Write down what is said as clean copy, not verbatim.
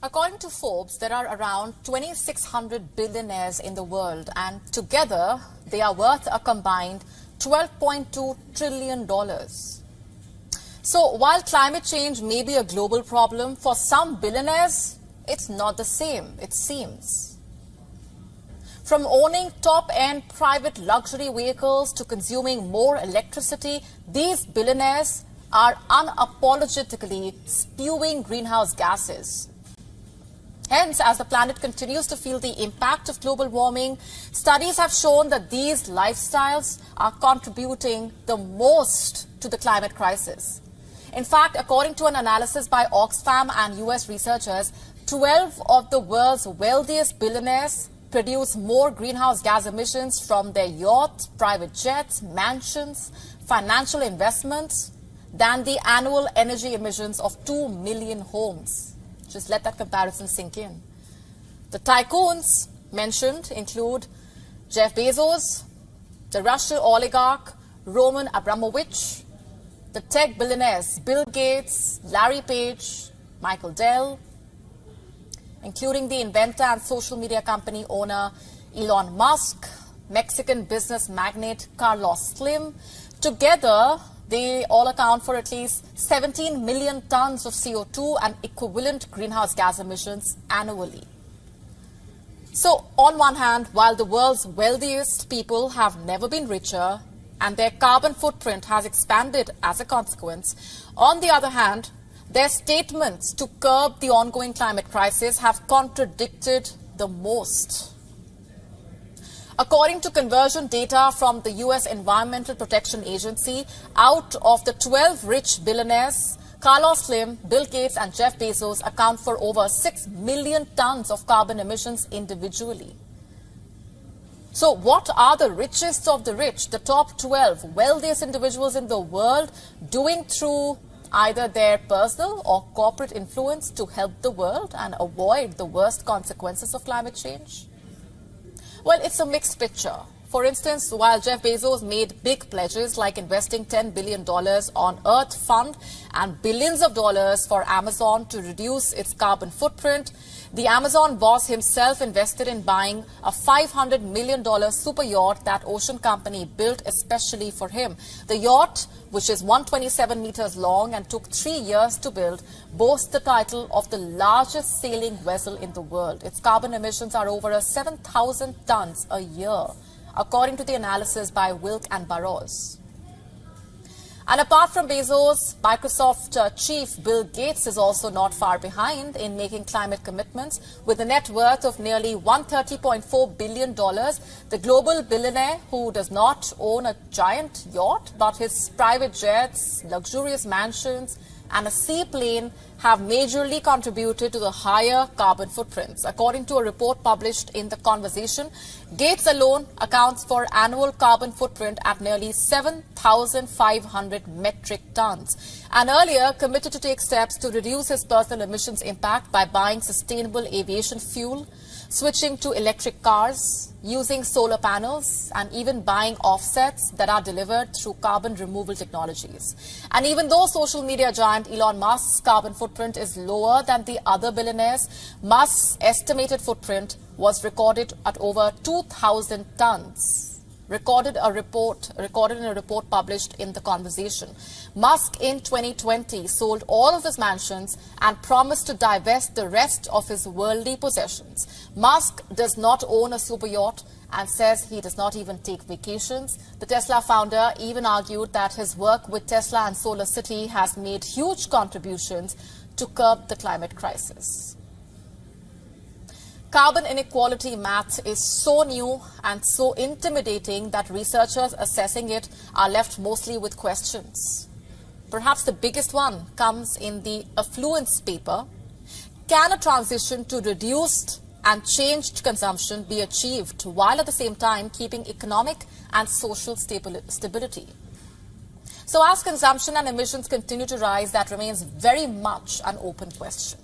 According to Forbes, there are around 2,600 billionaires in the world, and together they are worth a combined $12.2 trillion. So while climate change may be a global problem, for some billionaires, it's not the same, it seems. From owning top-end private luxury vehicles to consuming more electricity, these billionaires are unapologetically spewing greenhouse gases. Hence, as the planet continues to feel the impact of global warming, studies have shown that these lifestyles are contributing the most to the climate crisis. In fact, according to an analysis by Oxfam and US researchers, 12 of the world's wealthiest billionaires produce more greenhouse gas emissions from their yachts, private jets, mansions, financial investments than the annual energy emissions of 2 million homes. Just let that comparison sink in. The tycoons mentioned include Jeff Bezos, the Russian oligarch Roman Abramovich, the tech billionaires Bill Gates, Larry Page, Michael Dell, including the inventor and social media company owner Elon Musk, Mexican business magnate Carlos Slim. Together, they all account for at least 17 million tons of CO2 and equivalent greenhouse gas emissions annually. So, on one hand, while the world's wealthiest people have never been richer and their carbon footprint has expanded as a consequence, on the other hand, their statements to curb the ongoing climate crisis have contradicted the most. According to conversion data from the US Environmental Protection Agency, out of the 12 rich billionaires, Carlos Slim, Bill Gates and Jeff Bezos account for over 6 million tons of carbon emissions individually. So what are the richest of the rich, the top 12 wealthiest individuals in the world, doing through either their personal or corporate influence to help the world and avoid the worst consequences of climate change? Well, it's a mixed picture. For instance, while Jeff Bezos made big pledges like investing $10 billion on Earth Fund and billions of dollars for Amazon to reduce its carbon footprint, the Amazon boss himself invested in buying a $500 million super yacht that Ocean Company built especially for him. The yacht, which is 127 meters long and took 3 years to build, boasts the title of the largest sailing vessel in the world. Its carbon emissions are over 7,000 tons a year, according to the analysis by Wilk and Burrows. And apart from Bezos, Microsoft chief Bill Gates is also not far behind in making climate commitments. With a net worth of nearly $130.4 billion, the global billionaire, who does not own a giant yacht, but his private jets, luxurious mansions, and a seaplane have majorly contributed to the higher carbon footprints. According to a report published in The Conversation, Gates alone accounts for annual carbon footprint at nearly 7,500 metric tons, and earlier committed to take steps to reduce his personal emissions impact by buying sustainable aviation fuel, switching to electric cars, using solar panels, and even buying offsets that are delivered through carbon removal technologies. And even though social media giant Elon Musk's carbon footprint is lower than the other billionaires, Musk's estimated footprint was recorded at over 2,000 tons. Recorded in a report published in The Conversation. Musk in 2020 sold all of his mansions and promised to divest the rest of his worldly possessions. Musk does not own a super yacht and says he does not even take vacations. The Tesla founder even argued that his work with Tesla and Solar City has made huge contributions to curb the climate crisis. Carbon inequality math is so new and so intimidating that researchers assessing it are left mostly with questions. Perhaps the biggest one comes in the affluence paper. Can a transition to reduced and changed consumption be achieved while at the same time keeping economic and social stability? So as consumption and emissions continue to rise, that remains very much an open question.